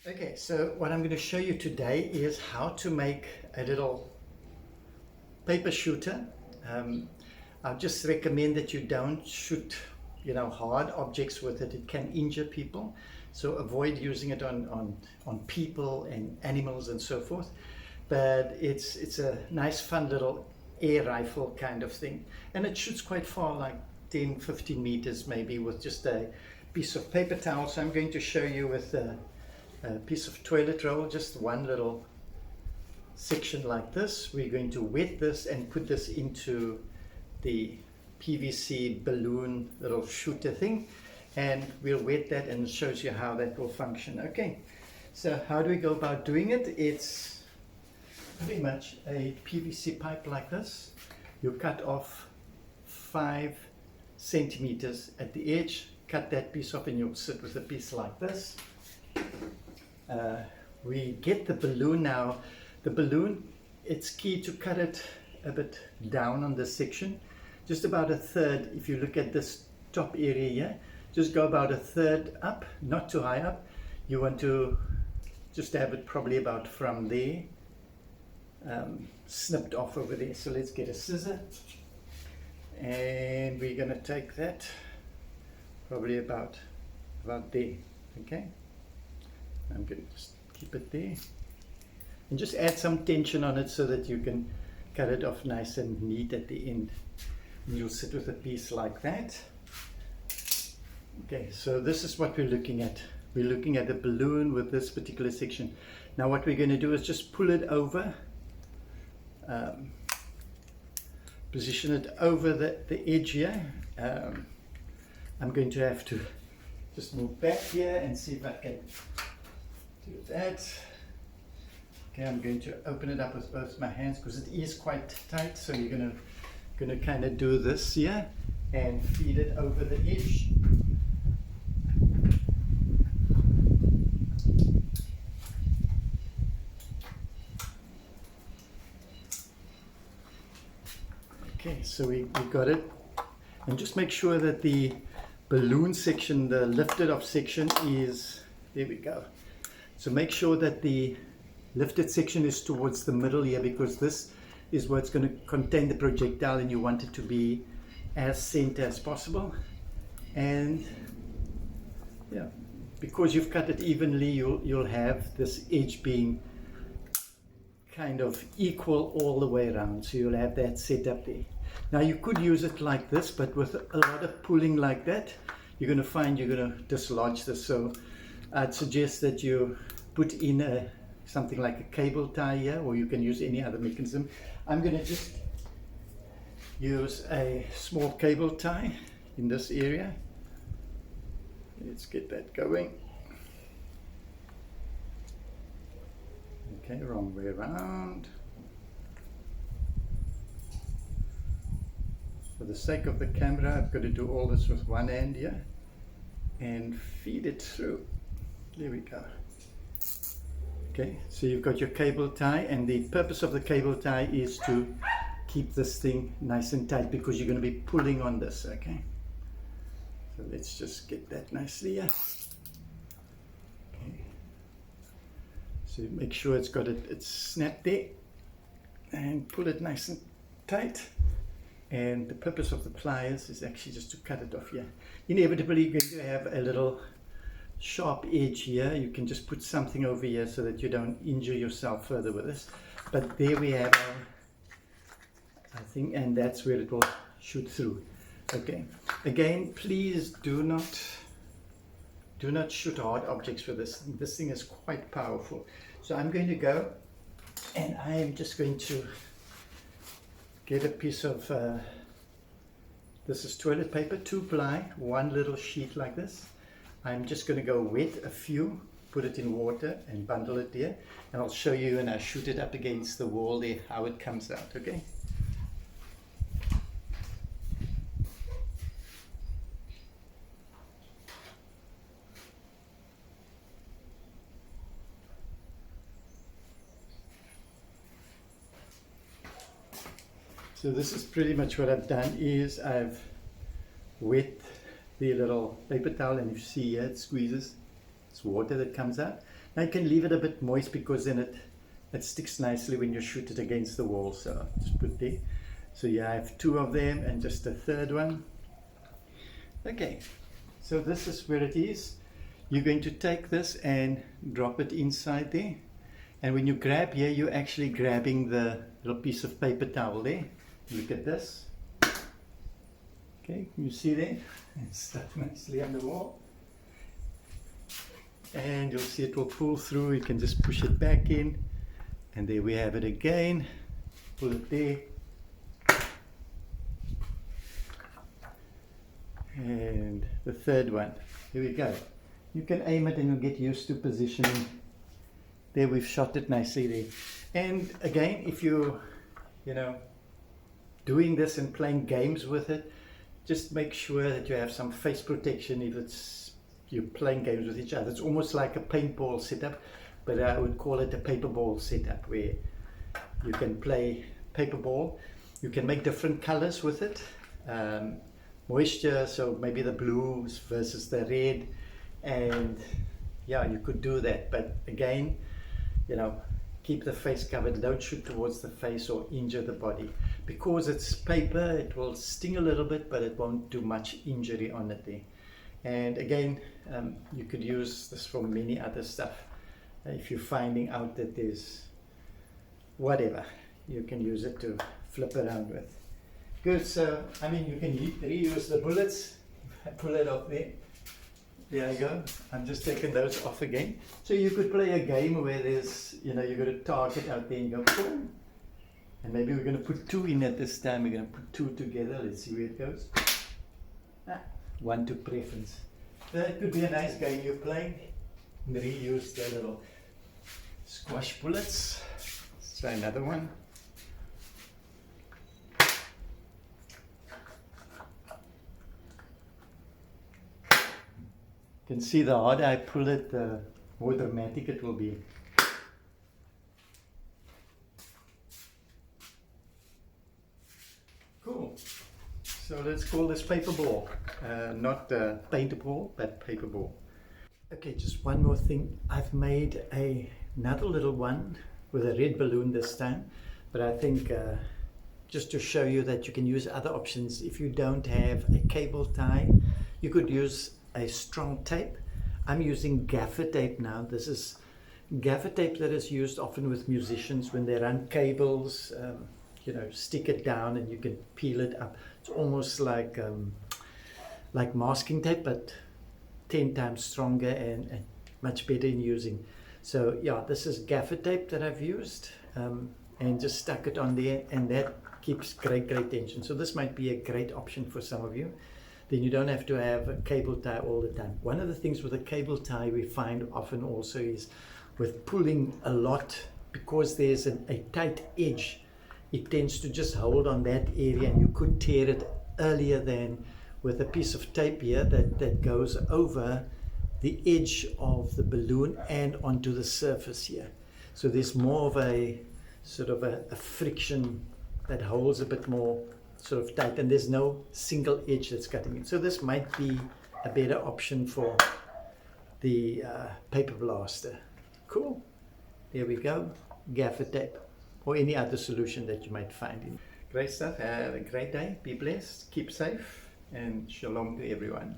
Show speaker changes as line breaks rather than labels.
Okay, so what I'm going to show you today is how to make a little paper shooter. I just recommend that you don't shoot, hard objects with it. It can injure people. So avoid using it on people and animals and so forth. But it's a nice, fun little air rifle kind of thing. And it shoots quite far, like 10, 15 meters maybe, with just a piece of paper towel. So I'm going to show you with a piece of toilet roll, just one little section like this. We're going to wet this and put this into the PVC balloon little shooter thing, and we'll wet that and it shows you how that will function. Okay, so how do we go about doing it? It's pretty much a PVC pipe like this. You cut off 5 centimeters at the edge, cut that piece off, and you'll sit with a piece like this. We get the balloon now. The balloon, it's key to cut it a bit down on this section, just about a third. If you look at this top area here, just go about a third up, not too high up. You want to just have it probably about from there, snipped off over there. So let's get a scissor, and we're going to take that probably about there. Okay, I'm going to just keep it there and just add some tension on it so that you can cut it off nice and neat at the end. And you'll sit with a piece like that. Okay, so this is what we're looking at. We're looking at the balloon with this particular section. Now what we're going to do is just pull it over, position it over the edge here. I'm going to have to just move back here and see if I can do that. Okay, I'm going to open it up with both my hands because it is quite tight. So you're going to kind of do this here and feed it over the edge. Okay, so we got it. And just make sure that the balloon section, the lifted off section is, there we go. So make sure that the lifted section is towards the middle here, because this is what's going to contain the projectile and you want it to be as center as possible. And yeah, because you've cut it evenly, you'll have this edge being kind of equal all the way around. So you'll have that set up there. Now you could use it like this, but with a lot of pulling like that, you're going to find you're going to dislodge this. So I'd suggest that you put in something like a cable tie here, or you can use any other mechanism. I'm going to just use a small cable tie in this area. Let's get that going. Okay, wrong way around. For the sake of the camera, I've got to do all this with one hand here and feed it through. There we go. Okay, so you've got your cable tie, and the purpose of the cable tie is to keep this thing nice and tight because you're going to be pulling on this. Okay, so let's just get that nicely here. Okay, so make sure it's got it's snapped there and pull it nice and tight. And the purpose of the pliers is actually just to cut it off here. Inevitably you're going to have a little sharp edge here. You can just put something over here so that you don't injure yourself further with this. But there we have our thing, and that's where it will shoot through. Okay, again, please do not shoot hard objects with this. This thing is quite powerful. So I'm going to go, and I'm just going to get a piece of this is toilet paper, 2-ply, one little sheet like this. I'm just going to go wet a few, put it in water and bundle it there, and I'll show you when I shoot it up against the wall there how it comes out. Okay, so this is pretty much what I've done. Is I've wet the little paper towel, and you see here it squeezes It's water that comes out. Now you can leave it a bit moist because then it sticks nicely when you shoot it against the wall. So just put there. So yeah, I have 2 of them and just a third one. Okay, so this is where it is. You're going to take this and drop it inside there. And when you grab here, you're actually grabbing the little piece of paper towel there. Look at this. Okay, you see there? It's stuck nicely on the wall. And you'll see it will pull through. You can just push it back in. And there we have it again. Pull it there. And the third one. Here we go. You can aim it and you'll get used to positioning. There we've shot it nicely there. And again, if you're, doing this and playing games with it, just make sure that you have some face protection if you're playing games with each other. It's almost like a paintball setup, but I would call it a paperball setup where you can play paperball. You can make different colors with it. Moisture, so maybe the blues versus the red, and yeah, you could do that. But again, keep the face covered. Don't shoot towards the face or injure the body. Because it's paper, it will sting a little bit, but it won't do much injury on it there. And again, you could use this for many other stuff. If you're finding out that there's whatever, you can use it to flip around with. Good, so you can reuse the bullets. Pull it off there. There you go. I'm just taking those off again. So you could play a game where there's, you've got a target out there and you go, boom. And maybe we're going to put 2 in at this time. We're going to put 2 together. Let's see where it goes. 1 to preference. That could be a nice game you're playing. And reuse the little squash bullets. Let's try another one. You can see the harder I pull it, the more dramatic it will be. Cool. So let's call this paper ball. Not paintball, but paper ball. Okay, just one more thing. I've made another little one with a red balloon this time. But I think just to show you that you can use other options. If you don't have a cable tie, you could use a strong tape. I'm using gaffer tape now. This is gaffer tape that is used often with musicians when they run cables. Stick it down and you can peel it up. It's almost like masking tape, but 10 times stronger and much better in using. So yeah, this is gaffer tape that I've used and just stuck it on there, and that keeps great tension. So this might be a great option for some of you. Then you don't have to have a cable tie all the time. One of the things with a cable tie we find often also is with pulling a lot, because there's a tight edge, it tends to just hold on that area, and you could tear it earlier than with a piece of tape here that goes over the edge of the balloon and onto the surface here. So there's more of a sort of a friction that holds a bit more sort of tight, and there's no single edge that's cutting it. So this might be a better option for the paper blaster. Cool. There we go. Gaffer tape or any other solution that you might find. Great stuff. Have a great day. Be blessed. Keep safe. And shalom to everyone.